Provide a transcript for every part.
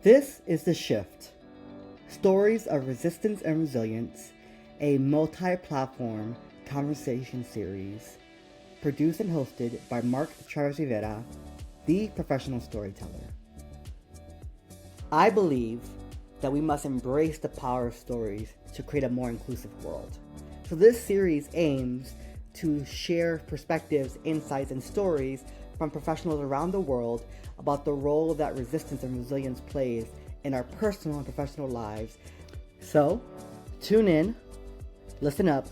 This is The Shift, Stories of Resistance and Resilience, a multi-platform conversation series produced and hosted by Mark Travis Rivera, the professional storyteller. I believe that we must embrace the power of stories to create a more inclusive world. So this series aims to share perspectives, insights, and stories from professionals around the world about the role that resistance and resilience plays in our personal and professional lives. So, tune in, listen up,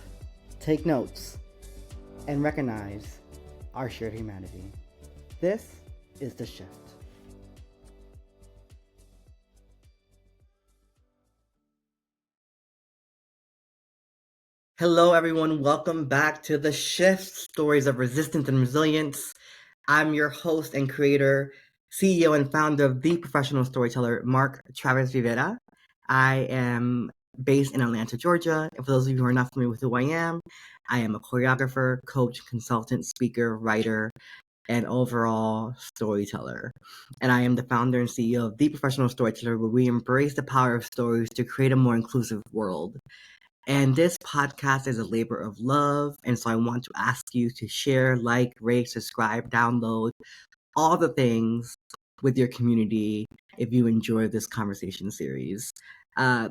take notes, and recognize our shared humanity. This is The Shift. Hello, everyone. Welcome back to The Shift, Stories of Resistance and Resilience. I'm your host and creator, CEO and founder of The Professional Storyteller, Mark Travis Rivera. I am based in Atlanta, Georgia. And for those of you who are not familiar with who I am a choreographer, coach, consultant, speaker, writer, and overall storyteller. And I am the founder and CEO of The Professional Storyteller, where we embrace the power of stories to create a more inclusive world. And this podcast is a labor of love. And so I want to ask you to share, like, rate, subscribe, download, all the things with your community if you enjoy this conversation series.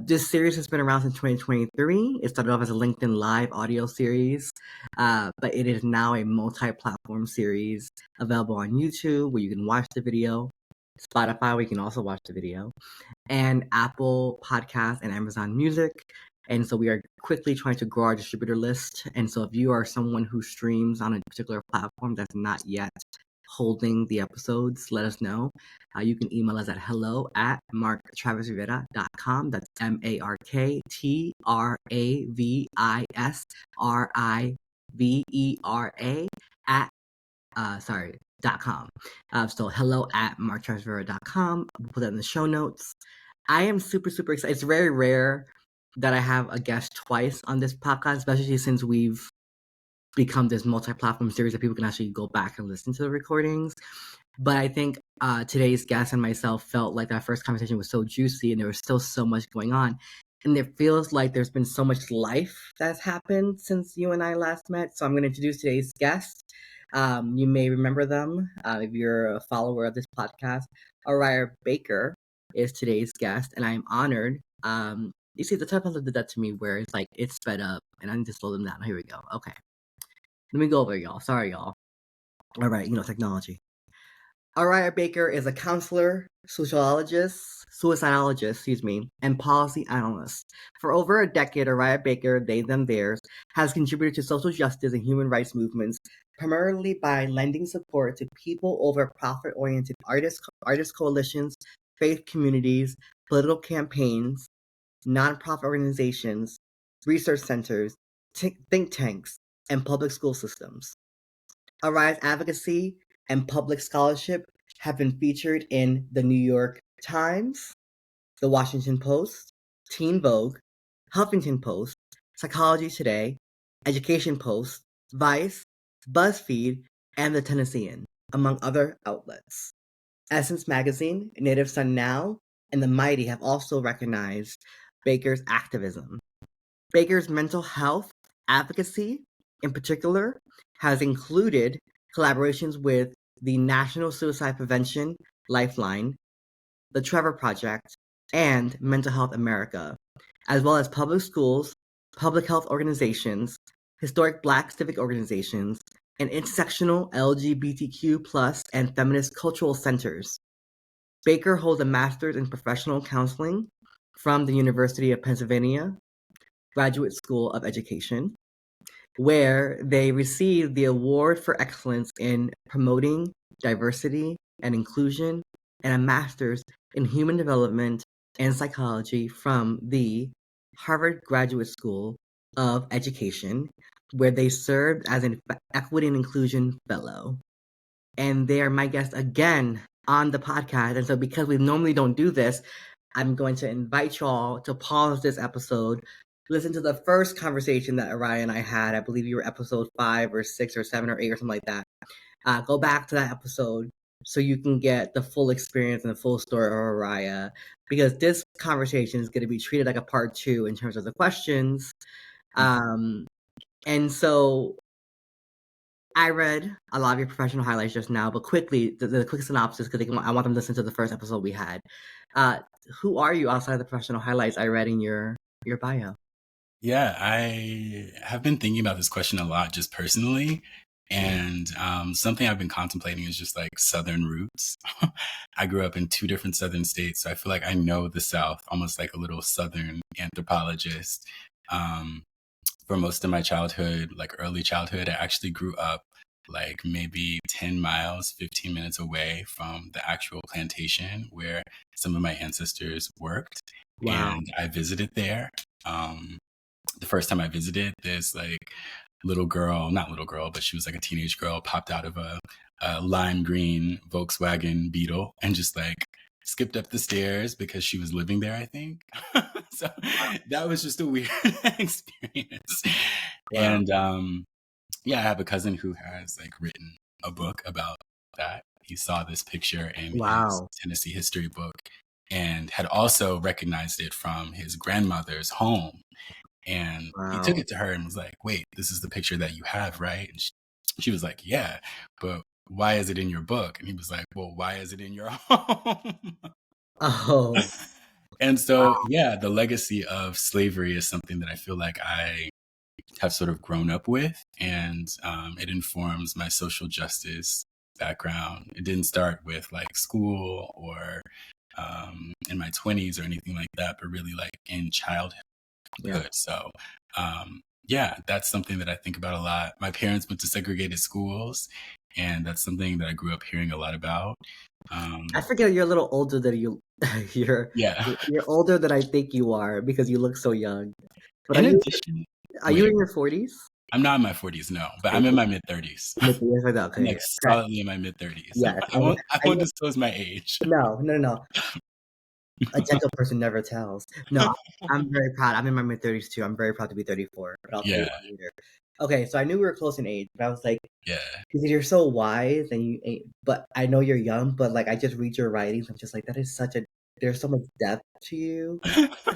This series has been around since 2023. It started off as a LinkedIn Live audio series, but it is now a multi-platform series available on YouTube where you can watch the video, Spotify where you can also watch the video, and Apple Podcasts and Amazon Music. And so we are quickly trying to grow our distributor list. And so if you are someone who streams on a particular platform that's not yet holding the episodes, let us know. You can email us at hello@marktravisrivera.com. That's MarkTravisRivera .com. So hello@marktravisrivera.com. We'll put that in the show notes. I am super excited. It's very rare that I have a guest twice on this podcast, especially since we've become this multi-platform series that people can actually go back and listen to the recordings. But I think today's guest and myself felt like that first conversation was so juicy and there was still so much going on. And it feels like there's been so much life that's happened since you and I last met. So I'm going to introduce today's guest. You may remember them if you're a follower of this podcast. Araya Baker is today's guest, and I'm honored. You see, the title did that to me where it's like, it's sped up, and I need to slow them down. Here we go. Okay. Let me go over, y'all. Sorry, y'all. All right, technology. Araya Baker is a counselor, suicidologist, and policy analyst. For over a decade, Araya Baker, they, them, theirs, has contributed to social justice and human rights movements, primarily by lending support to people over profit-oriented artist coalitions, faith communities, political campaigns, nonprofit organizations, research centers, think tanks, and public school systems. Araya's advocacy and public scholarship have been featured in the New York Times, the Washington Post, Teen Vogue, Huffington Post, Psychology Today, Education Post, Vice, BuzzFeed, and The Tennessean, among other outlets. Essence Magazine, Native Son Now, and The Mighty have also recognized Baker's activism. Baker's mental health advocacy, in particular, has included collaborations with the National Suicide Prevention Lifeline, the Trevor Project, and Mental Health America, as well as public schools, public health organizations, historic Black civic organizations, and intersectional LGBTQ+ and feminist cultural centers. Baker holds a master's in professional counseling from the University of Pennsylvania Graduate School of Education, where they received the Award for Excellence in Promoting Diversity and Inclusion, and a master's in Human Development and Psychology from the Harvard Graduate School of Education, where they served as an Equity and Inclusion Fellow. And they are my guest again on the podcast. And so because we normally don't do this, I'm going to invite y'all to pause this episode, listen to the first conversation that Araya and I had. I believe you were episode 5 or 6 or 7 or 8 or something like that. Go back to that episode so you can get the full experience and the full story of Araya, because this conversation is going to be treated like a part two in terms of the questions. Um, and so I read a lot of your professional highlights just now, but quickly, the quick synopsis, because I want them to listen to the first episode we had. Uh, who are you outside of the professional highlights I read in your bio? Yeah, I have been thinking about this question a lot just personally. And something I've been contemplating is just like Southern roots. I grew up in two different Southern states, so I feel like I know the South almost like a little Southern anthropologist. Um, for most of my childhood, like early childhood, I actually grew up like maybe 10 miles, 15 minutes away from the actual plantation where some of my ancestors worked. Wow. And I visited there. Um, the first time I visited, this like little girl, not little girl, but she was like a teenage girl, popped out of a lime green Volkswagen Beetle and just like skipped up the stairs because she was living there, I think. So that was just a weird experience. Wow. And yeah, I have a cousin who has like written a book about that. He saw this picture in his Wow. Tennessee history book and had also recognized it from his grandmother's home. And he took Wow. it to her and was like, wait, this is the picture that you have, right? And she was like, yeah, but why is it in your book? And he was like, well, why is it in your home? Oh, And so, wow. yeah, the legacy of slavery is something that I feel like I have sort of grown up with, and it informs my social justice background. It didn't start with like school or in my 20s or anything like that, but really like in childhood. Yeah. So, yeah, that's something that I think about a lot. My parents went to segregated schools, and that's something that I grew up hearing a lot about. I forget you're a little older than you you're Yeah. you're older than I think you are because you look so young. But In addition, are you wait, in your 40s? I'm not in my 40s, no, but I'm in my mid 30s. Mid-30s, like that, I'm okay. like solidly in my mid 30s. Yes. I won't disclose my age. No, no, no. A gentle person never tells. No, I'm very proud. I'm in my mid-30s too. I'm very proud to be 34, but I'll tell you Yeah, why later. Okay, so I knew we were close in age, but I was like, yeah. because you're so wise and you ain't, but I know you're young, but like I just read your writings, I'm just like, that is such a, there's so much depth to you.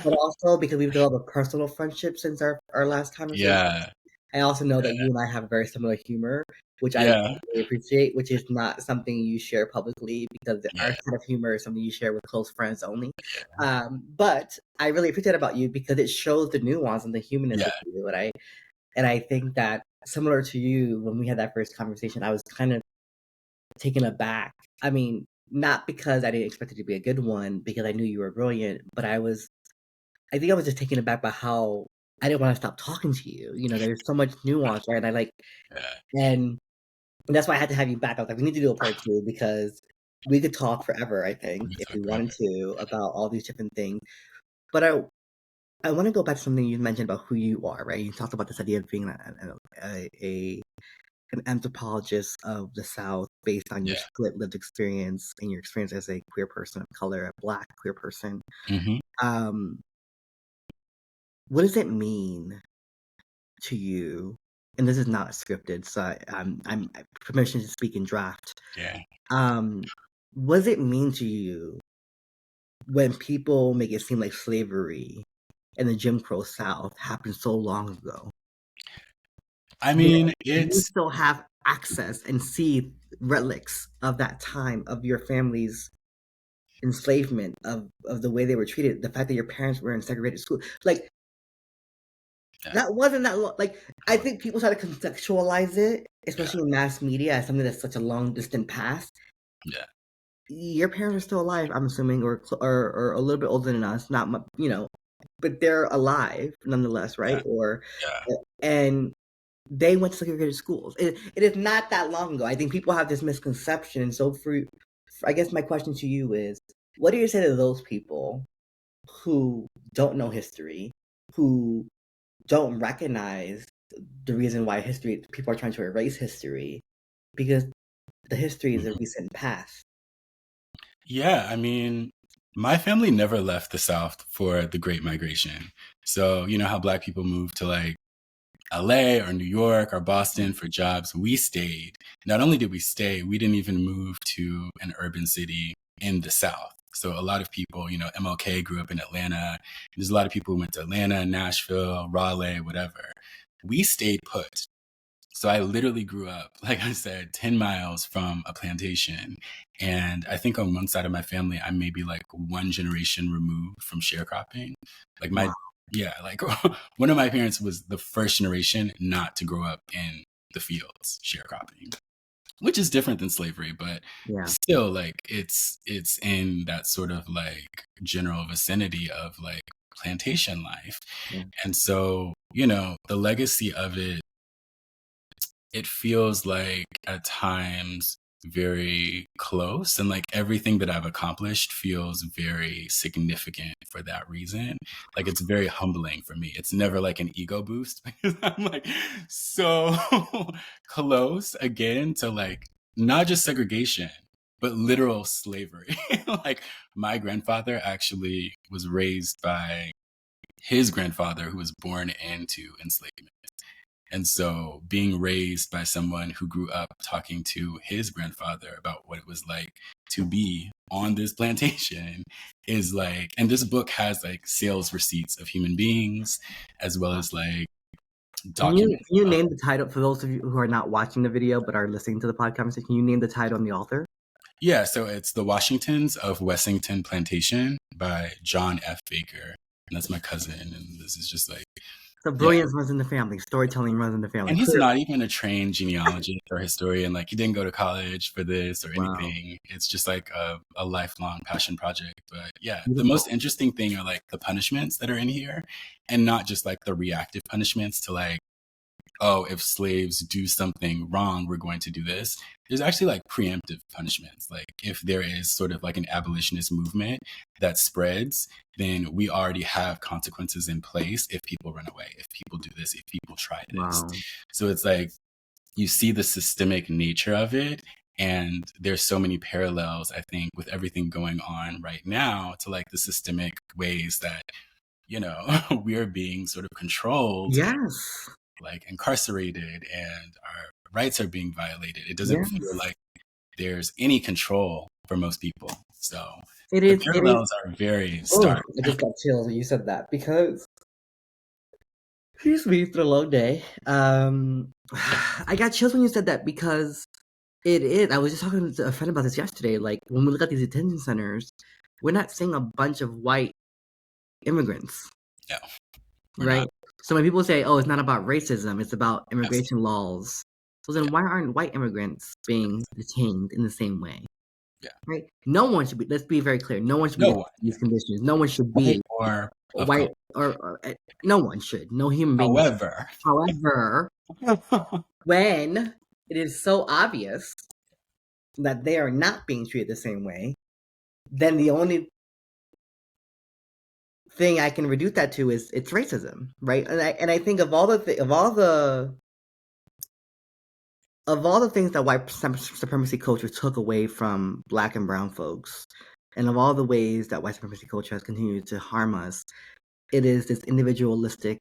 But also because we've developed a personal friendship since our last conversation. Yeah, I also know yeah, that you and I have very similar humor, which I yeah, really appreciate, which is not something you share publicly because our yeah, kind of humor is something you share with close friends only. But I really appreciate about you because it shows the nuance and the humanness yeah, of you, and I think that similar to you, when we had that first conversation, I was kind of taken aback. I mean, not because I didn't expect it to be a good one, because I knew you were brilliant, but I think I was just taken aback by how I didn't want to stop talking to you. You know, there's so much nuance, right? And I like, yeah. and that's why I had to have you back. I was like, we need to do a part two because we could talk forever, I We think, can if talk we about wanted it. to, about all these different things. But I want to go back to something you mentioned about who you are, right? You talked about this idea of being an anthropologist of the South based on your Yeah. split lived experience and your experience as a queer person of color, a Black queer person. Hmm. Um, what does it mean to you? And this is not scripted, so I'm permission to speak in draft. Yeah. Um, what does it mean to you when people make it seem like slavery in the Jim Crow South happened so long ago? I Yet mean, you it's still have access and see relics of that time of your family's enslavement, of the way they were treated, the fact that your parents were in segregated school. Like yeah, that wasn't that long. Like I well, think people try to contextualize it, yeah, especially in mass media, as something that's such a long distant past. yeah, Your parents are still alive, I'm assuming, or a little bit older than us, not much, but they're alive nonetheless, yeah, right? Or yeah. and they went to segregated schools. It is not that long ago. I think people have this misconception, and so I guess my question to you is, what do you say to those people who don't know history, who don't recognize the reason why history people are trying to erase history because the history is a Mhm. recent past. Yeah, I mean, my family never left the South for the Great Migration. So, you know how Black people move to like LA or New York or Boston for jobs? We stayed. Not only did we stay, we didn't even move to an urban city in the South. So a lot of people, MLK grew up in Atlanta. There's a lot of people who went to Atlanta, Nashville, Raleigh, whatever. We stayed put. So I literally grew up, like I said, 10 miles from a plantation. And I think on one side of my family, I'm maybe like one generation removed from sharecropping. Like Wow. yeah, like one of my parents was the first generation not to grow up in the fields sharecropping, which is different than slavery, but Yeah. still like it's in that sort of like general vicinity of like plantation life. Yeah. And so, the legacy of it feels like at times very close, and like everything that I've accomplished feels very significant for that reason. Like it's very humbling for me. It's never like an ego boost because I'm like so close again to like not just segregation, but literal slavery. Like my grandfather actually was raised by his grandfather who was born into enslavement. And so being raised by someone who grew up talking to his grandfather about what it was like to be on this plantation is like, and this book has like sales receipts of human beings as well as like documents. Can you name the title for those of you who are not watching the video but are listening to the podcast conversation? Can you name the title and the author? Yeah, so it's The Washingtons of Wessington Plantation by John F. Baker. And that's my cousin. And this is just like, So yeah. brilliance runs in the family. Storytelling runs in the family. And he's Clearly. not even a trained genealogist or historian. Like he didn't go to college for this or Wow. anything. It's just like a lifelong passion project. But yeah, the Beautiful. most interesting thing are like the punishments that are in here, and not just like the reactive punishments to like, oh, if slaves do something wrong, we're going to do this. There's actually like preemptive punishments. Like if there is sort of like an abolitionist movement that spreads, then we already have consequences in place if people run away, if people do this, if people try this. Wow. So it's like you see the systemic nature of it. And there's so many parallels, I think, with everything going on right now to like the systemic ways that, we are being sort of controlled, Yes. like incarcerated, and our rights are being violated. It doesn't feel Yes. like there's any control for most people. So It the is. It is. parallels are very Oh, stark. I just got chills when you said that because excuse me, it's been a long day. I got chills when you said that because it is. I was just talking to a friend about this yesterday. Like when we look at these detention centers, we're not seeing a bunch of white immigrants, No, we're right? not. So when people say, "Oh, it's not about racism; it's about Absolutely. immigration laws," so then Yeah. why aren't white immigrants being detained in the same way? Yeah. Right? No one should be. Let's be very clear. No one should be No detained one. in these conditions. No one should White be or of white color. or no one should. No human being. However, However, when it is so obvious that they are not being treated the same way, then the only thing I can reduce that to is it's racism, right? And I think of all the things that white supremacy culture took away from Black and Brown folks, and of all the ways that white supremacy culture has continued to harm us, it is this individualistic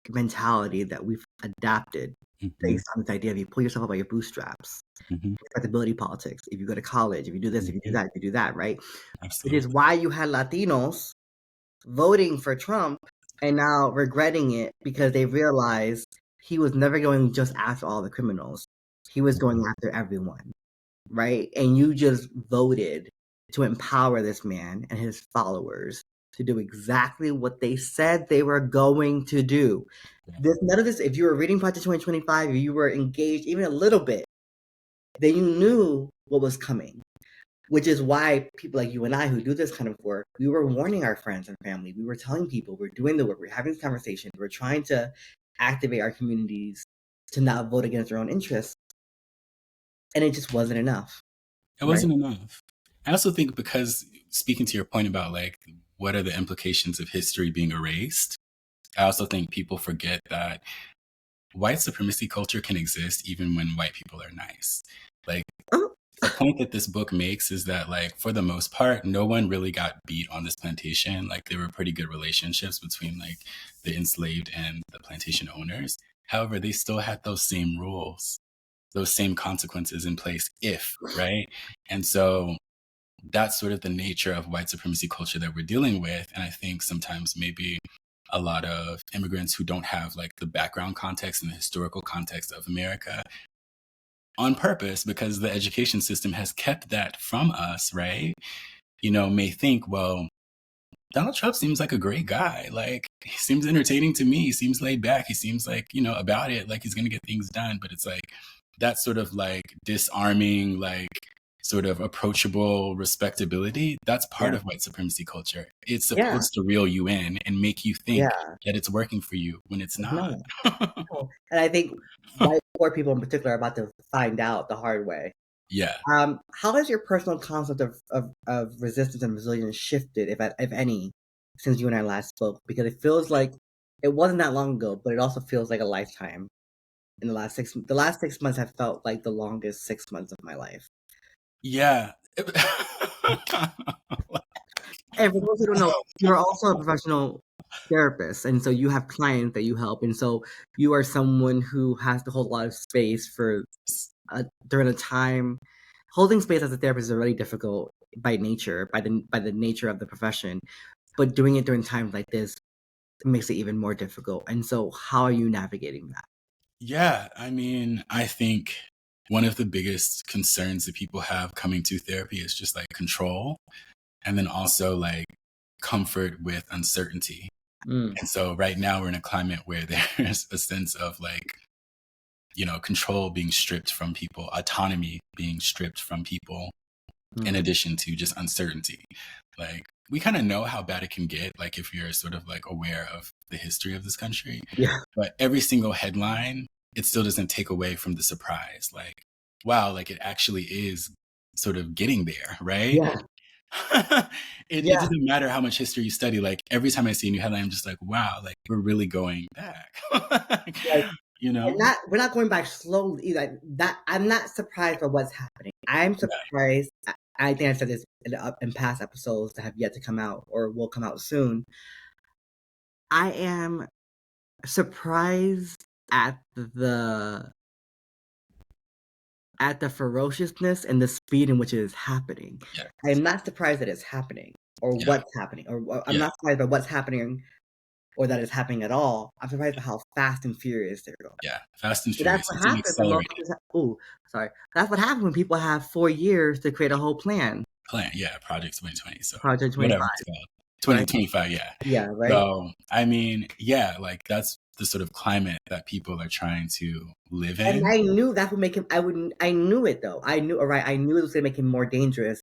mentality that we've adapted based on this idea of you pull yourself up by your bootstraps. Respectability politics. If you go to college, if you do this, if you do that, if you do that, right? Which is Absolutely. why you had Latinos voting for Trump and now regretting it because they realized he was never going just after all the criminals. He was going after everyone, right? And you just voted to empower this man and his followers to do exactly what they said they were going to do. None of this, if you were reading Project 2025, if you were engaged even a little bit, then you knew what was coming. Which is why people like you and I who do this kind of work, we were warning our friends and family. We were telling people we're doing the work, we're having these conversations, we're trying to activate our communities to not vote against their own interests. And it just wasn't enough. It wasn't enough. I also think because speaking to your point about like what are the implications of history being erased, I also think people forget that white supremacy culture can exist even when white people are nice. Like the point that this book makes is that like for the most part, no one really got beat on this plantation. Like there were pretty good relationships between like the enslaved and the plantation owners. However, they still had those same rules. those same consequences in place if, right? And so that's sort of the nature of white supremacy culture that we're dealing with. And I think sometimes maybe a lot of immigrants who don't have like the background context and the historical context of America on purpose, because the education system has kept that from us, right? May think, well, Donald Trump seems like a great guy. Like, he seems entertaining to me. He seems laid back. He seems like, about it, like he's going to get things done. But it's like that sort of like disarming, like sort of approachable respectability. That's part Yeah. of white supremacy culture. It's Yeah. supposed to reel you in and make you think Yeah. that it's working for you when it's not. No. No. And I think white poor people in particular are about to find out the hard way. Yeah. How has your personal concept of resistance and resilience shifted, if any, since you and I last spoke? Because it feels like it wasn't that long ago, but it also feels like a lifetime. In the last 6 months have felt like the longest 6 months of my life. Yeah. And for those who don't know, you're also a professional therapist, and so you have clients that you help, and so you are someone who has to hold a lot of space for during a time. Holding space as a therapist is already difficult by nature, by the nature of the profession, but doing it during times like this makes it even more difficult. And so, how are you navigating that? Yeah, I mean, I think one of the biggest concerns that people have coming to therapy is just like control, and then also like comfort with uncertainty. Mm, And so right now we're in a climate where there's a sense of like, control being stripped from people, autonomy being stripped from people, in mm, addition to just uncertainty. Like, we kind of know how bad it can get, like if you're sort of like aware of the history of this country. yeah, But every single headline, it still doesn't take away from the surprise. Like, wow, like it actually is sort of getting there, right? yeah, It yeah. doesn't matter how much history you study. Like, every time I see a new headline, I'm just like, wow, like we're really going back. Like, you and know? not we're not going back slowly either. That I'm not surprised by what's happening. I'm Yeah. surprised. I think I said this in past episodes that have yet to come out or will come out soon. I am surprised at the ferociousness and the speed in which it is happening. Yeah. I am not surprised that it's happening or Yeah. what's happening, or I'm Yeah. not surprised by what's happening or that it's happening at all. I'm surprised by how fast and furious they're going. Yeah. Fast and But that's Furious. what It's an happens when accelerated motherfuckers sorry. That's what happens when people have 4 years to create a whole plan. plan. Yeah. Project 2020. So Project whatever 25, it's called. right? 2025. Yeah. Yeah, right? So, I mean, yeah, like that's the sort of climate that people are trying to live And in. I knew that would make him I knew it though. I knew it was gonna make him more dangerous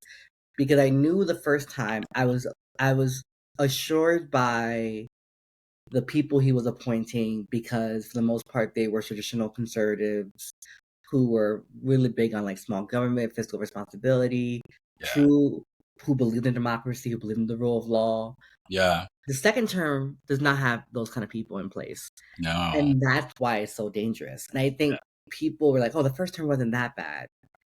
because I knew the first time I was assured by the people he was appointing because for the most part they were traditional conservatives who were really big on like small government, fiscal responsibility, Yeah. true who believed in democracy, who believed in the rule of law. Yeah. The second term does not have those kind of people in place. No. And that's why it's so dangerous. And I think people were like, oh, the first term wasn't that bad.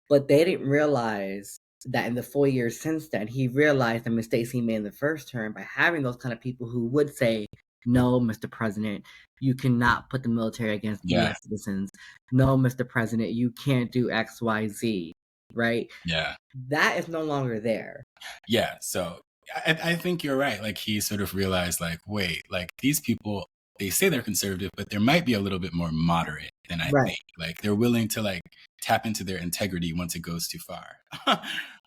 But they didn't realize that in the 4 years since then, he realized the mistakes he made in the first term by having those kind of people who would say, no, Mr. President, you cannot put the military against Yeah. US citizens. No, Mr. President, you can't do XYZ, right? Yeah. That is no longer there. Yeah. So I think you're right. Like he sort of realized like, wait, like these people, they say they're conservative, but there might be a little bit more moderate than I Right. think. Like they're willing to like tap into their integrity once it goes too far.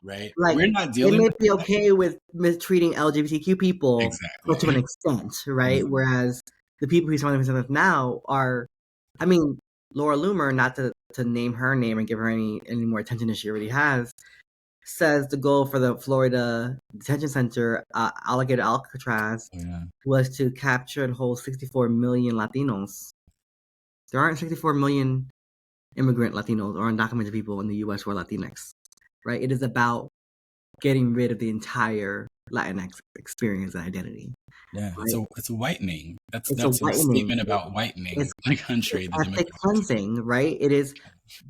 Right. Like, We're not they dealing may with be that. okay with mistreating LGBTQ people, but to an Exactly. extent, right? Mhm. Whereas the people he's surrounding himself with now are, I mean, Laura Loomer, not to name her name and give her any more attention than she already has, says the goal for the Florida detention center, Alligator Alcatraz, Yeah. was to capture and hold 64 million Latinos. There aren't 64 million immigrant Latinos or undocumented people in the U.S. who are Latinx, right? It is about getting rid of the entire Latinx experience and identity. Yeah. Right? It's a whitening. It's a That's a whitening. statement about It's whitening the it's country, the ethnic democratic country. cleansing, right? It is,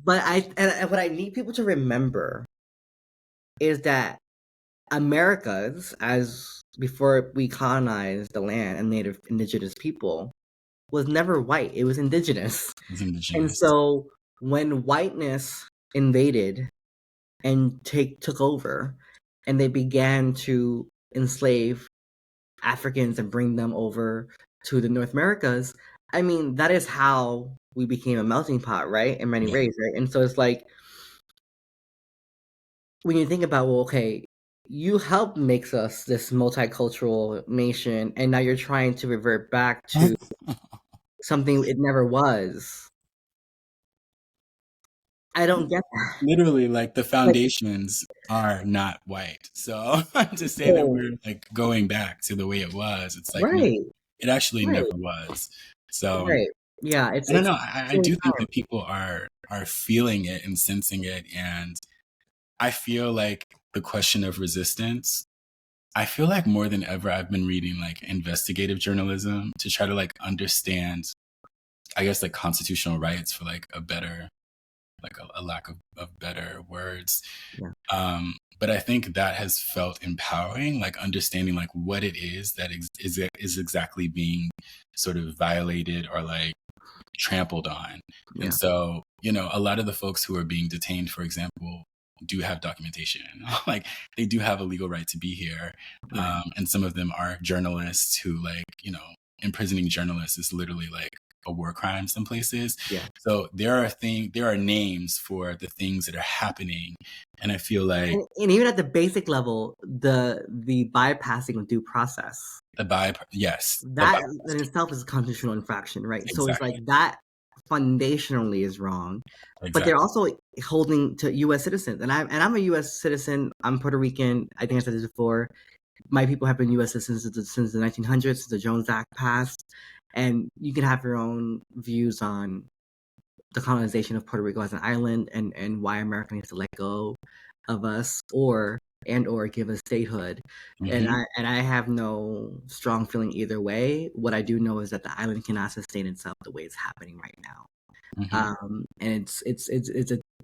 but and what I need people to remember is that Americas, as before we colonized the land and native indigenous people, was never white. It was indigenous. It's And indigenous. so when whiteness invaded and took over, and they began to enslave Africans and bring them over to the North Americas, I mean, that is how we became a melting pot, right? In many Yeah. ways, right? And so it's like, when you think about, well, okay, you helped makes us this multicultural nation, and now you're trying to revert back to something it never was. I don't get that. Literally, like the Like, foundations are not white. So to say that oh, we're like going back to the way it was, it's like, no, right, it actually right, never was. So right. Yeah, I don't it's know. I killing do think time. that people are feeling it and sensing it. And I feel like the question of resistance, I feel like more than ever, I've been reading like investigative journalism to try to like understand, I guess, like constitutional rights for like a better, like a lack of better words. Yeah, But I think that has felt empowering, like understanding like what it is that is exactly being sort of violated or like trampled on. And yeah, so, you know, a lot of the folks who are being detained, for example, do have documentation. Like they do have a legal right to be here. right. And some of them are journalists who, like, you know, imprisoning journalists is literally like a war crime some places. Yeah. So there are names for the things that are happening. And I feel like And even at the basic level, the bypassing of due process, yes, that in itself is a constitutional infraction, right? So it's like exactly, that foundationally is wrong. But they're exactly. also holding to U.S. citizens, and I'm a U.S. citizen. I'm Puerto Rican. I think I said this before. My people have been U.S. citizens since the 1900s, since the Jones Act passed, and you can have your own views on the colonization of Puerto Rico as an island, and why America needs to let go of us, or give us statehood. And Hmm. I have no strong feeling either way. What I do know is that the island cannot sustain itself the way it's happening right now. Hmm. And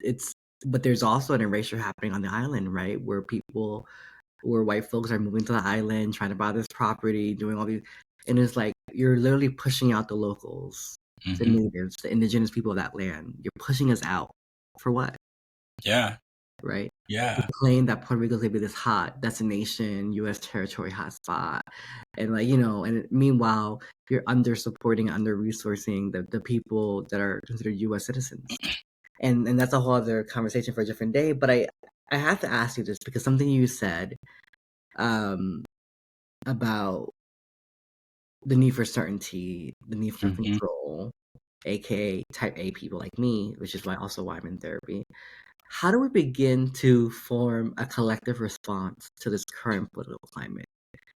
it's but there's also an erasure happening on the island, right? Where white folks are moving to the island, trying to buy this property, doing all these, and it's like you're literally pushing out the locals, the Hmm. natives, the indigenous people of that land. You're pushing us out for what, Yeah. right? You Yeah. claim that Puerto Rico is gonna be this hot destination, U.S. territory hotspot, and like and meanwhile you're under supporting, under resourcing the people that are considered U.S. citizens, and that's a whole other conversation for a different day. But I have to ask you this because something you said um, about the need for certainty, the need for Hmm. control, aka type A people like me, which is why I'm in therapy. How do we begin to form a collective response to this current political climate?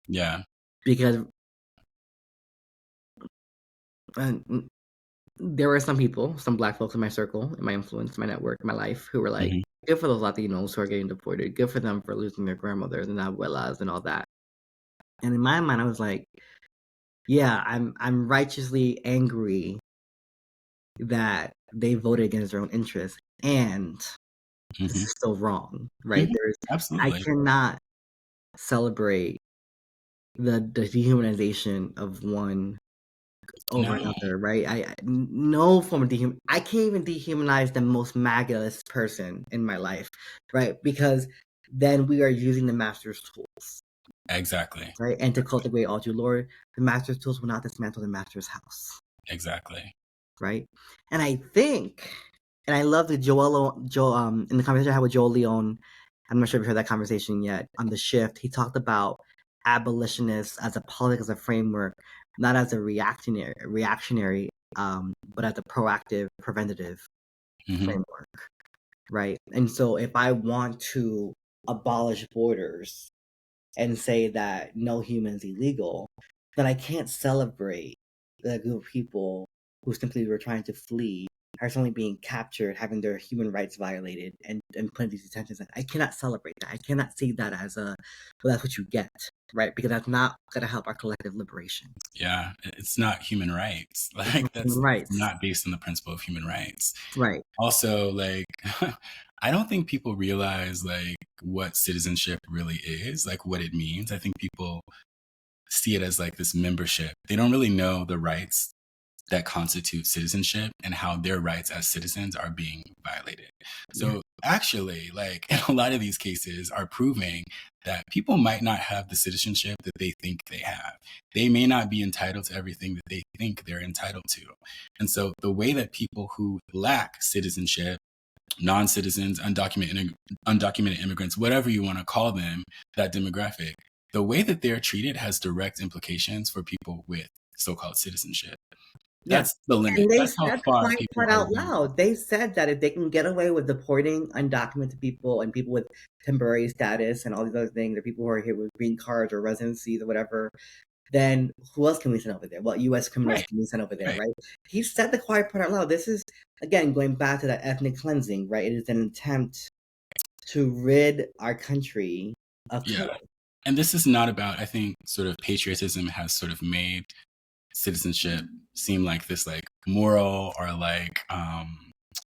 Yeah. Because uh, there were some people, some black folks in my circle, in my influence, my network, my life, who were like, Hmm. good for those Latinos who are getting deported. Good for them for losing their grandmothers and abuelas and all that. And in my mind, I was like, yeah, I'm righteously angry that they voted against their own interests, and this Hmm. is still wrong, right? Hmm. I Absolutely. cannot celebrate the dehumanization of one over No, another, right? No form of I can't even dehumanize the most magaless person in my life, right? Because then we are using the master's tools, exactly. right? And to cultivate all due Lord, the master's tools will not dismantle the master's house, Exactly. right? And I think, and I love the Joel in the conversation I had with Joel Leon. I'm not sure if you heard that conversation yet. On the shift, he talked about abolitionists as a politic, as a framework, not as a reactionary, but as a proactive, preventative Hmm. framework, right? And so, if I want to abolish borders and say that no human is illegal, then I can't celebrate the group of people who simply were trying to flee, are suddenly being captured, having their human rights violated, and put in these detentions. I cannot celebrate that. I cannot see that as well, that's what you get, right? Because that's not going to help our collective liberation. Yeah. It's not human rights. It's not Like human that's rights, not based on the principle of human rights. right? Also, like, I don't think people realize like what citizenship really is, like what it means. I think people see it as like this membership. They don't really know the rights that constitutes citizenship and how their rights as citizens are being violated. Yeah. So actually, like in a lot of these cases are proving that people might not have the citizenship that they think they have. They may not be entitled to everything that they think they're entitled to. And so the way that people who lack citizenship, non-citizens, undocumented immigrants, whatever you want to call them, that demographic, the way that they're treated has direct implications for people with so-called citizenship. Yeah. That's the limit. And they That's how said the far quiet people part are out willing. loud. They said that if they can get away with deporting undocumented people and people with temporary status and all these other things, or people who are here with green cards or residencies or whatever, then who else can we send over there? What U.S. criminals Right, can we send over there, right. right? He said the quiet part out loud. This is, again, going back to that ethnic cleansing, right? It is an attempt to rid our country of Yeah. color. And this is not about, I think, sort of patriotism has sort of made citizenship seem like this like moral or like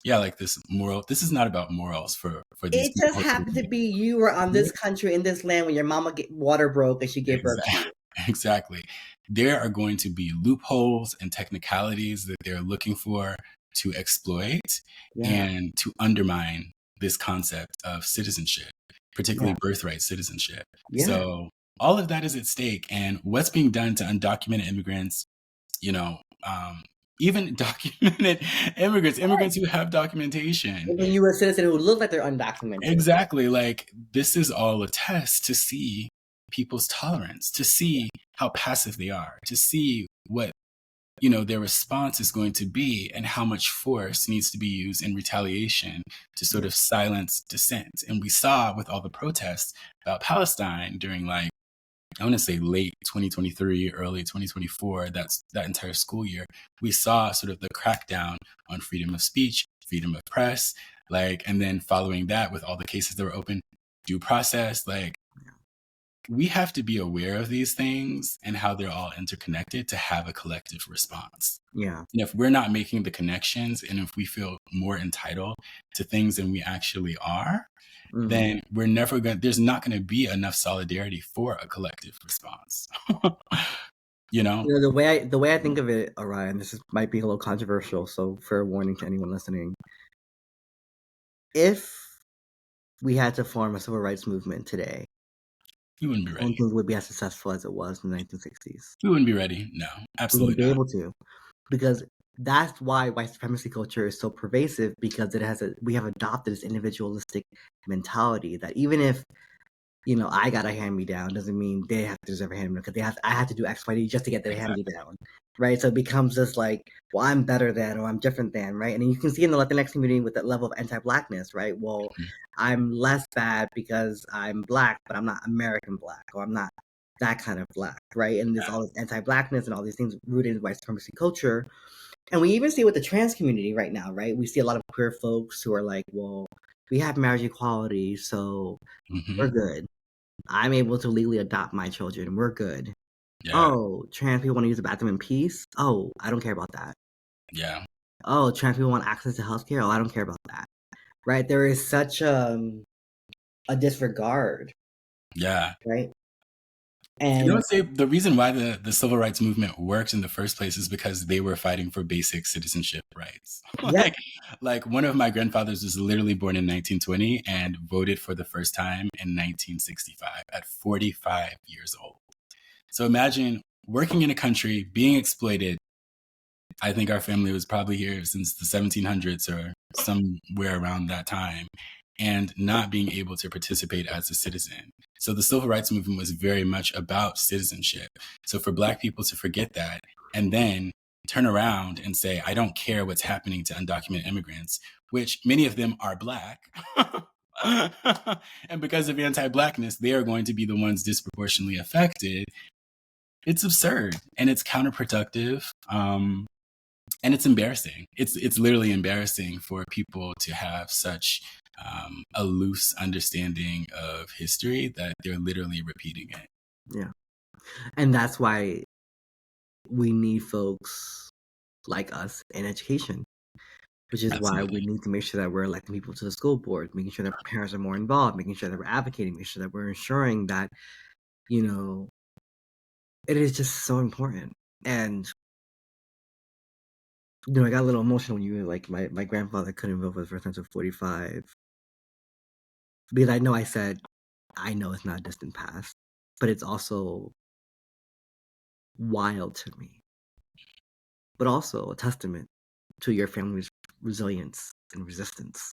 like this moral. This is not about morals for these It just people. happened to be you were on this country in this land when your mama water broke and she gave birth to you. Exactly. There are going to be loopholes and technicalities that they're looking for to exploit and to undermine this concept of citizenship, particularly birthright citizenship. Yeah. So all of that is at stake. And what's being done to undocumented immigrants, even documented immigrants who have documentation. Even U.S. citizen who look like they're undocumented. Exactly. Like this is all a test to see people's tolerance, to see how passive they are, to see what, their response is going to be and how much force needs to be used in retaliation to sort of silence dissent. And we saw with all the protests about Palestine during like, I want to say late 2023, early 2024, that entire school year, we saw sort of the crackdown on freedom of speech, freedom of press, and then following that with all the cases that were open, due process, we have to be aware of these things and how they're all interconnected to have a collective response. Yeah. And if we're not making the connections and if we feel more entitled to things than we actually are, then there's not going to be enough solidarity for a collective response. The way I think of it, Araya, and might be a little controversial, so fair warning to anyone listening. If we had to form a civil rights movement today, we wouldn't be I don't ready. think it would be as successful as it was in the 1960s. We wouldn't be ready. No, absolutely We wouldn't be able to, because that's why white supremacy culture is so pervasive, because we have adopted this individualistic mentality that even if I got a hand-me-down doesn't mean they have to deserve a hand-me-down, because I had to do X, Y, Z just to get their hand-me-down, right? So it becomes this like, well, I'm better than, or I'm different than, right? And you can see in the Latinx community with that level of anti-blackness, right? Well, I'm less bad because I'm black, but I'm not American black, or I'm not that kind of black, right? And there's all this anti-blackness and all these things rooted in white supremacy culture. And we even see with the trans community right now, right? We see a lot of queer folks who are like, well, we have marriage equality, so we're good. I'm able to legally adopt my children. We're good. Yeah. Oh, trans people want to use the bathroom in peace? Oh, I don't care about that. Yeah. Oh, trans people want access to healthcare? Oh, I don't care about that. Right? There is such a disregard. Yeah. Right? And I would say the reason why the civil rights movement worked in the first place is because they were fighting for basic citizenship rights. Like one of my grandfathers was literally born in 1920 and voted for the first time in 1965 at 45 years old. So imagine working in a country, being exploited. I think our family was probably here since the 1700s or somewhere around that time, and not being able to participate as a citizen. So the civil rights movement was very much about citizenship. So for Black people to forget that and then turn around and say, I don't care what's happening to undocumented immigrants, which many of them are Black. And because of anti-Blackness, they are going to be the ones disproportionately affected. It's absurd and it's counterproductive. And it's embarrassing. It's literally embarrassing for people to have such a loose understanding of history that they're literally repeating it. Yeah. And that's why we need folks like us in education, which is why we need to make sure that we're electing people to the school board, making sure that parents are more involved, making sure that we're advocating, making sure that we're ensuring that, it is just so important. And I got a little emotional when you were like, my grandfather couldn't vote for the first time until 45. Because I know I said, I know it's not a distant past, but it's also wild to me, but also a testament to your family's resilience and resistance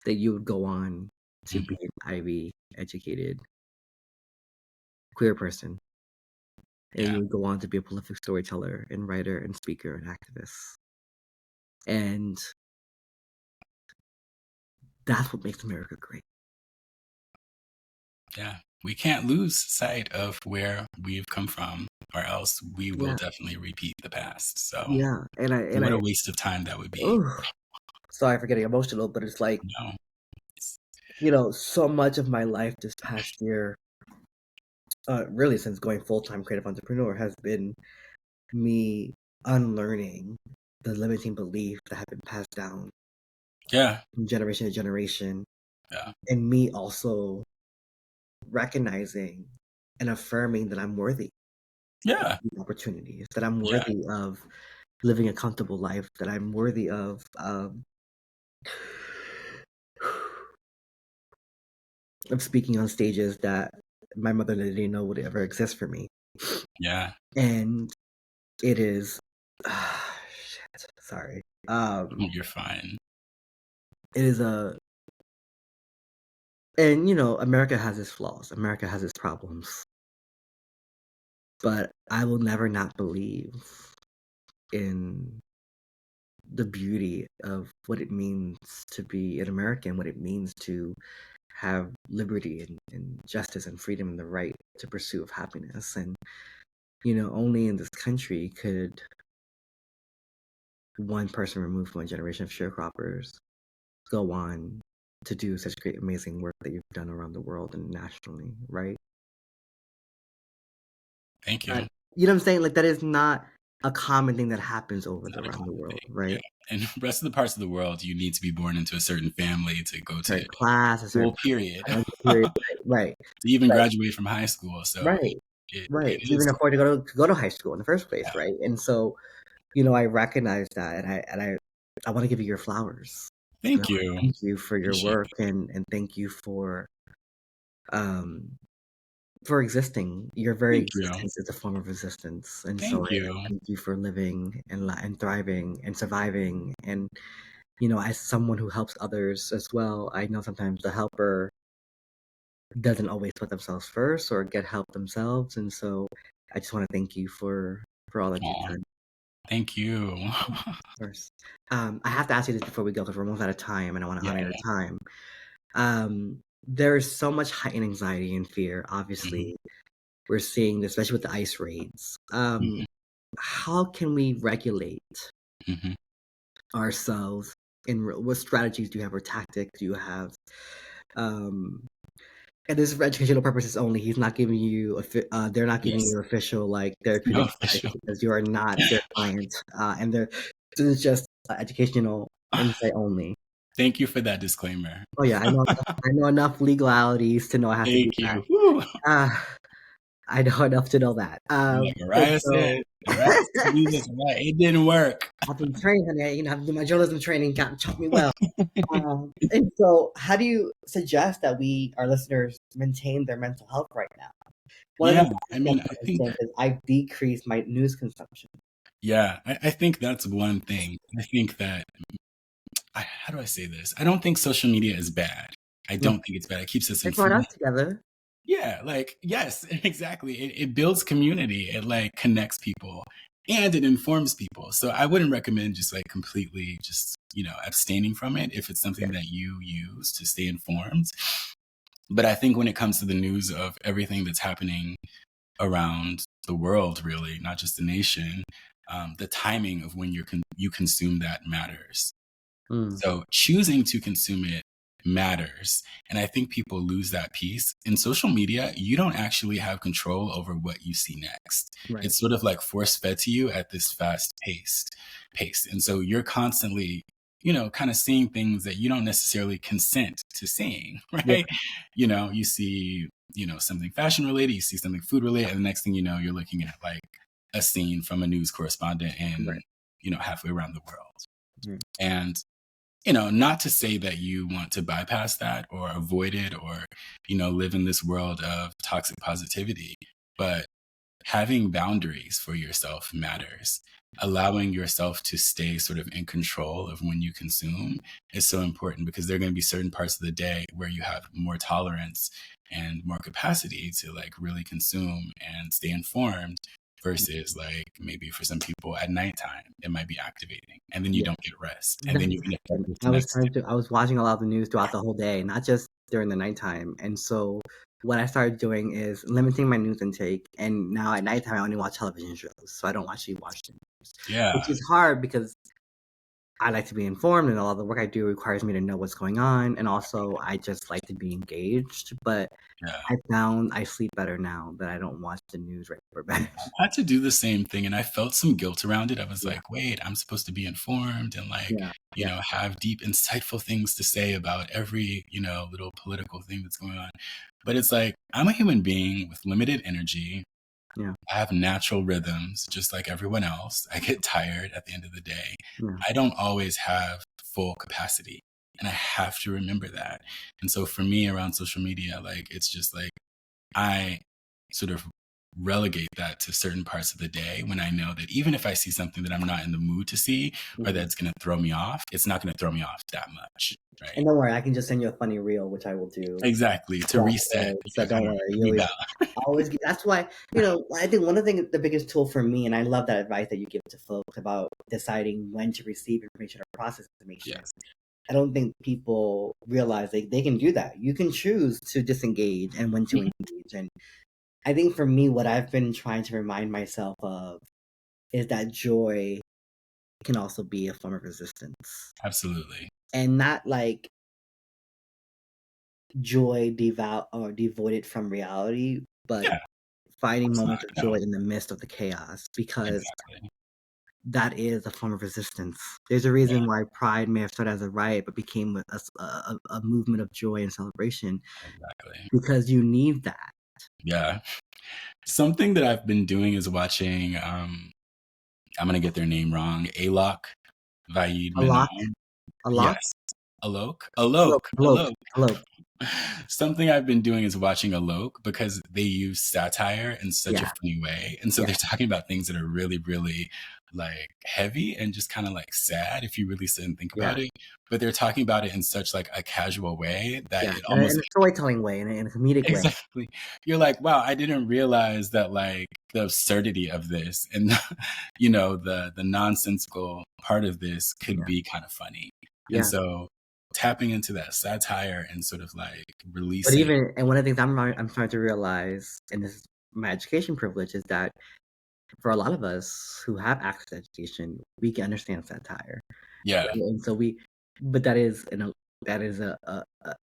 that you would go on to be Mhm. an Ivy educated queer person, and Yeah, you would go on to be a prolific storyteller and writer and speaker and activist. And that's what makes America great. yeah. We can't lose sight of where we've come from, or else we will Yeah, definitely repeat the past. So, yeah. what a waste of time that would be. Oh, sorry for getting emotional, but it's like, No, it's, so much of my life this past year, really since going full-time creative entrepreneur, has been me unlearning the limiting beliefs that have been passed down yeah, from generation to generation, yeah, and me also recognizing and affirming that I'm worthy of yeah, these opportunities, that I'm yeah, worthy of living a comfortable life, that I'm worthy of of speaking on stages that my mother didn't know would ever exist for me. yeah. And it is shit, sorry. You're fine. It is a and America has its flaws. America has its problems. But I will never not believe in the beauty of what it means to be an American, what it means to have liberty and justice and freedom and the right to pursue of happiness. And, only in this country could one person removed from a generation of sharecroppers go on to do such great, amazing work that you've done around the world and nationally, right? Thank you. But, you know what I'm saying? Like, that is not a common thing that happens over Not a around the common world, thing. Yeah. right? And the rest of the parts of the world, you need to be born into a certain family to go to Certain class, a certain school, period, time period, right, to even right, graduate from high school. So right, it right. To is, even afford to go to high school in the first place, yeah. right? And so, I recognize that, and I want to give you your flowers. And I Thank want to you. thank you for your Appreciate work, and thank you um for existing. Your very Thank you. existence is a form of resistance, and so Thank I you. thank you for living and thriving and surviving. And as someone who helps others as well, I know sometimes the helper doesn't always put themselves first or get help themselves, and so I just want to thank you for all that you've Aw, done. thank you. Of course. I have to ask you this before we go because we're almost out of time, and I want to Yeah. honor your time. There is so much heightened anxiety and fear. Mhm, Obviously, we're seeing this, especially with the ICE raids. mhm, How can we regulate mhm. ourselves? What strategies do you have, or tactics do you have? Um, And this is for educational purposes only. He's not giving you they're not giving Yes. you official like No therapeutic advice official. because you are not their client. And this is just educational insight only. Thank you for that disclaimer. Oh yeah, I know enough legalities to know I have to do Thank that. you. Woo. Uh, I know enough to know that. Like And Araya said, so Araya said to do this, right? It didn't work. I've been trained, honey. I've done my journalism training, got taught me well. And so, how do you suggest that our listeners, maintain their mental health right now? One of the Yeah, things, I for mean, I think instance, is I've decreased my news consumption. yeah, I think that's one thing. I think that how do I say this? I don't think social media is bad. I No, don't think it's bad. It keeps us it brought informed. us together. Yeah, like, yes, exactly. It builds community. It like connects people and it informs people. So I wouldn't recommend just like completely just, abstaining from it if it's Yeah. something that you use to stay informed. But I think when it comes to the news of everything that's happening around the world, really, not just the nation, the timing of when you consume that matters. Mm, So choosing to consume it matters. And I think people lose that piece. In social media, you don't actually have control over what you see next. right. It's sort of like force fed to you at this fast pace. And so you're constantly, kind of seeing things that you don't necessarily consent to seeing, Yeah. right? You see, something fashion related, you see something food related, and the next thing you know, you're looking at like a scene from a news correspondent in Right. halfway around the world. Mm. And, not to say that you want to bypass that or avoid it or, live in this world of toxic positivity, but having boundaries for yourself matters. Allowing yourself to stay sort of in control of when you consume is so important, because there are going to be certain parts of the day where you have more tolerance and more capacity to like really consume and stay informed, versus like maybe for some people at nighttime it might be activating, and then you Yeah. don't get rest, and That's then you're going to and focus the next day. I was watching a lot of the news throughout the whole day, not just during the nighttime. And so what I started doing is limiting my news intake. And now at nighttime, I only watch television shows. So I don't actually watch the news, which Yeah, is hard because I like to be informed and a lot of the work I do requires me to know what's going on. And also, I just like to be engaged. But yeah. I found I sleep better now that I don't watch the news right before bed. I had to do the same thing, and I felt some guilt around it. I was Yeah, like, wait, I'm supposed to be informed and like, yeah, yeah, have deep, insightful things to say about every, little political thing that's going on. But it's like, I'm a human being with limited energy. yeah, I have natural rhythms, just like everyone else. I get tired at the end of the day. yeah. I don't always have full capacity, and I have to remember that. And so for me around social media, like, it's just like, I sort of relegate that to certain parts of the day when I know that even if I see something that I'm not in the mood to see or Mhm. that's going to throw me off, it's not going to throw me off that much, right? And don't worry, I can just send you a funny reel, which I will do. Exactly. To Yeah, reset, so kind don't of worry. You always, rebound. I always get, that's why, I think one of the biggest tool for me, and I love that advice that you give to folks about deciding when to receive information or process information. Yes. I don't think people realize they can do that. You can choose to disengage and when to Mhm. engage. And I think for me, what I've been trying to remind myself of is that joy can also be a form of resistance. Absolutely. And not like joy devoted from reality, but Yeah. Of finding course moments not. of No. joy in the midst of the chaos, because Exactly. that is a form of resistance. There's a Yeah. reason why Pride may have started as a riot, but became a movement of joy and celebration, Exactly. because you need that. Yeah. Something that I've been doing is watching, I'm going to get their name wrong, Alok Vaid A lock, Menon. a lock, Yes. Alok? Alok. globe, Alok. globe. Something I've been doing is watching Alok, because they use satire in such a Yeah, funny way. And so yeah, they're talking about things that are really, really like heavy and just kind of like sad if you really sit and think yeah, about it. But they're talking about it in such like a casual way that yeah. it In almost a storytelling way, in a comedic way. exactly. You're like, wow, I didn't realize that like the absurdity of this and the nonsensical part of this could Yeah, be kind of funny. And yeah. so tapping into that satire and sort of like But releasing. even, and one of the things I'm starting to realize, and this is my education privilege, is that for a lot of us who have access to education, we can understand satire, Yeah, right? And so but that is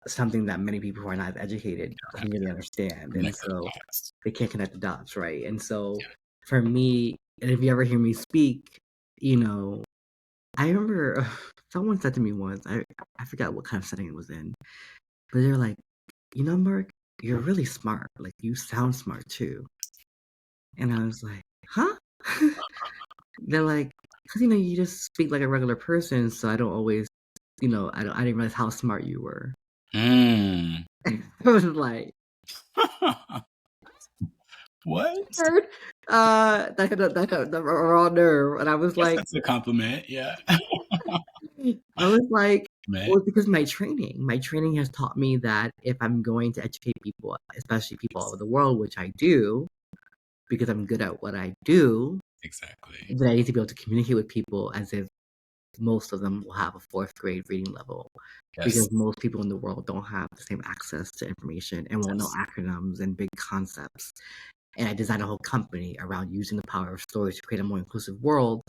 something that many people who are not as educated can't really understand, and connect the so dots. they can't connect the dots, right? And so for me, and if you ever hear me speak, you know, I remember someone said to me once, I forgot what kind of setting it was in, but they were like, Mark, you're really smart. Like, you sound smart too. And I was like, huh? They're like, because, you just speak like a regular person, so I don't always, I didn't realize how smart you were. Mm. I was like, What? heard, that raw nerve. And I was Guess like, that's a compliment. Yeah. I was like, Man, well, it's because my training has taught me that if I'm going to educate people, especially people all over the world, which I do, because I'm good at what I do, exactly. that I need to be able to communicate with people as if most of them will have a fourth grade reading level, Yes. because most people in the world don't have the same access to information and won't know Yes. acronyms and big concepts. And I designed a whole company around using the power of stories to create a more inclusive world,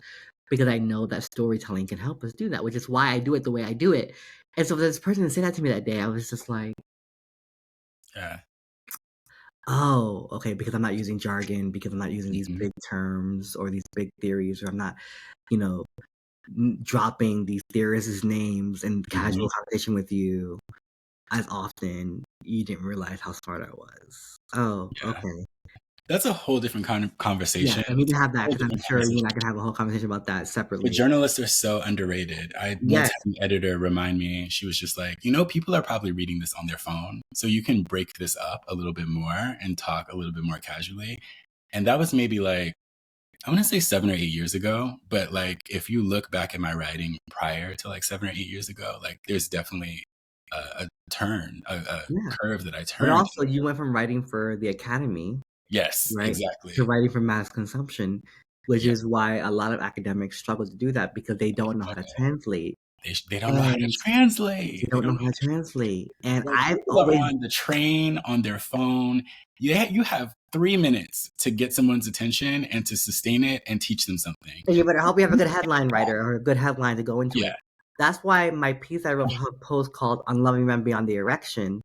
because I know that storytelling can help us do that, which is why I do it the way I do it. And so for this person to say that to me that day, I was just like, Yeah. oh, okay, because I'm not using jargon, because I'm not using these Mhm. big terms or these big theories, or I'm not, you know, dropping these theorists' names in Mhm. casual conversation with you as often. You didn't realize how smart I was. Oh, Yeah. okay. That's a whole different kind of Yeah, conversation. I need to It's a have that whole because I'm different sure you and conversation. I can have a whole conversation about that But separately. journalists are so underrated. I once Yes, had an editor remind me, she was just like, you know, people are probably reading this on their phone. So you can break this up a little bit more and talk a little bit more casually. And that was maybe like, I want to say 7 or 8 years ago. But like, if you look back at my writing prior to like 7 or 8 years ago, like there's definitely a turn, a yeah. curve that I But turned. also, you went from writing for the Academy, Yes, right, to exactly. writing for mass consumption, which Yeah. is why a lot of academics struggle to do that because they don't know how to translate. They don't know how to And they translate. They don't don't know know how to translate. And like I've people are always, on the train on their phone. Yeah, you have 3 minutes to get someone's attention and to sustain it and teach them something. you better hope you have a good headline writer or a good headline to go into Yeah. it. That's why my piece I wrote for her post called Unloving Men Beyond the Erection.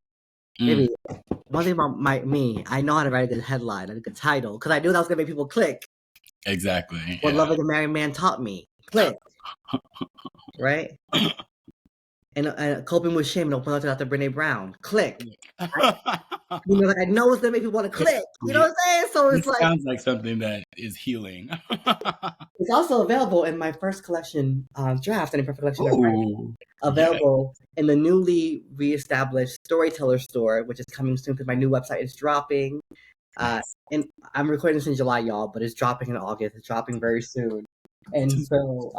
Mm, Maybe one thing about me, I know how to write a good headline and a good title because I knew that was going to make people click. exactly. What Yeah. Loving a Married Man taught me. Click, right? And coping with shame and open up to Dr. Brene Brown. Click. I, like I know it's gonna make people want to click. You know what I'm saying? So it's This like sounds like something that is healing. it's also available in my first collection, draft and imperfect collection of writing. Oh, yeah. Available in the newly reestablished Storyteller store, which is coming soon because my new website is dropping. Nice. And I'm recording this in July, y'all, but it's dropping in August. It's dropping very soon. And so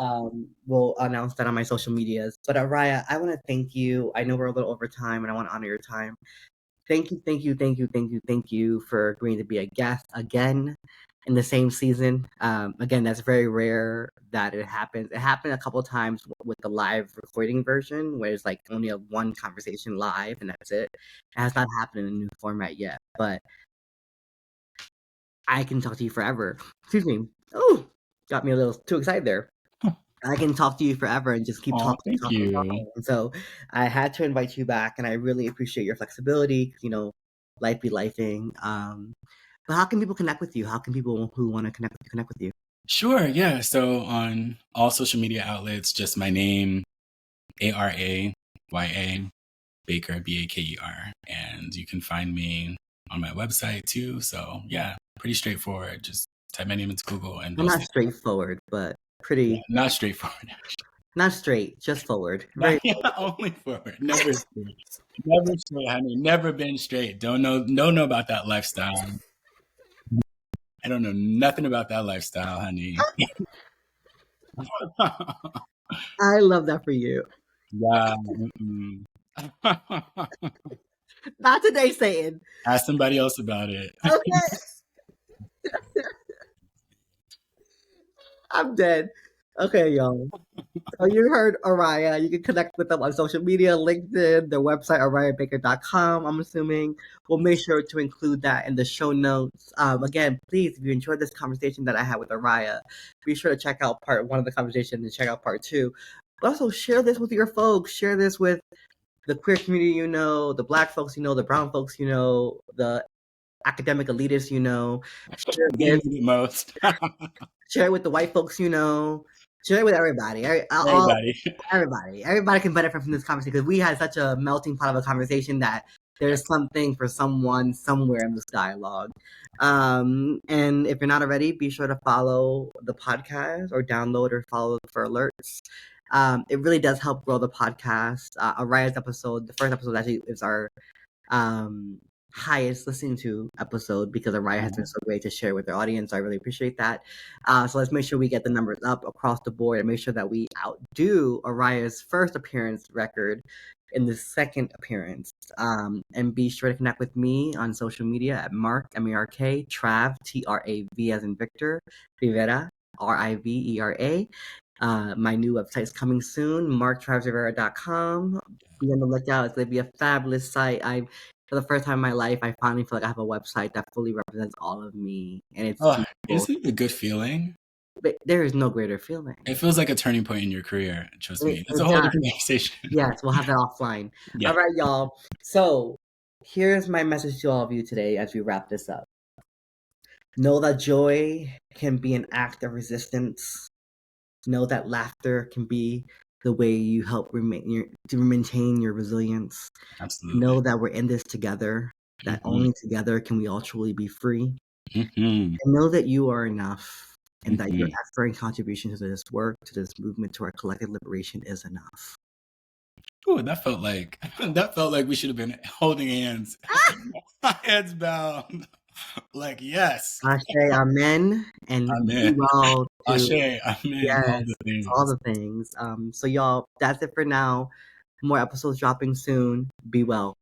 we'll announce that on my social medias. But Araya, I want to thank you. I know we're a little over time and I want to honor your time. Thank you, thank you, thank you, thank you, thank you for agreeing to be a guest again in the same season. Again, that's very rare that it happens. It happened a couple of times with the live recording version, where it's like only a one conversation live and that's it. It has not happened in a new format yet, but I can talk to you forever. Excuse me. Oh, got me a little too excited there. I can talk to you forever and just keep Oh, talking, thank talking, you. talking. And so I had to invite you back, and I really appreciate your flexibility. Life be lifing. But how can people connect with you? How can people who want to connect with you? Sure. Yeah. So on all social media outlets, just my name, Araya Baker, Baker. And you can find me on my website too. So yeah, pretty straightforward. Just type my name into Google and Well, you'll not see. straightforward, but Yeah, pretty not straightforward. not straight, just forward. Not, Very yeah, only forward. Never straight. Never straight, honey. Never been straight. Don't know about that lifestyle. I don't know nothing about that lifestyle, honey. I love that for you. Yeah. Mm-mm. Not today, Satan. Ask somebody else about it. Okay, I'm dead. Okay, y'all. So you heard Araya. You can connect with them on social media, LinkedIn, their website, arayabaker.com, I'm assuming. We'll make sure to include that in the show notes. Again, please, if you enjoyed this conversation that I had with Araya, be sure to check out part one of the conversation and check out part two. But also share this with your folks. Share this with the queer community the Black folks the brown folks the academic elitists Share They this, need it most. share it with the white folks Share it with everybody. Everybody. Everybody can benefit from this conversation because we had such a melting pot of a conversation that there's something for someone somewhere in this dialogue. And if you're not already, be sure to follow the podcast or download or follow for alerts. It really does help grow the podcast. Araya's episode, the first episode actually is our um, highest listening to episode because Araya has been so great to share with their audience. I really appreciate that. So let's make sure we get the numbers up across the board and make sure that we outdo Araya's first appearance record in the second appearance. And be sure to connect with me on social media at Mark, M-A-R-K, Trav, T-R-A-V as in Victor, Rivera, R-I-V-E-R-A. My new website is coming soon, marktravisrivera.com. Be on the lookout. It's going to be a fabulous site. For the first time in my life, I finally feel like I have a website that fully represents all of me, and it's Oh, beautiful. isn't it a good feeling? But there is no greater feeling. It feels like a turning point in your career. Trust me. That's It a whole does. different conversation. Yes, we'll have that offline. Yeah. All right, y'all. So here's my message to all of you today as we wrap this up. Know that joy can be an act of resistance. Know that laughter can be the way you help to maintain your resilience. Absolutely. Know that we're in this together, that Mhm. only together can we all truly be free. Hmm. And know that you are enough and that your Hmm. effort and contribution to this work, to this movement, to our collective liberation is enough. Ooh, that felt like that felt like we should have been holding hands, heads bound. Like, yes, Ashe, amen, and be amen. well to, Ashe, amen, all yes, the all things. the things. So y'all, that's it for now. More episodes dropping soon. Be well.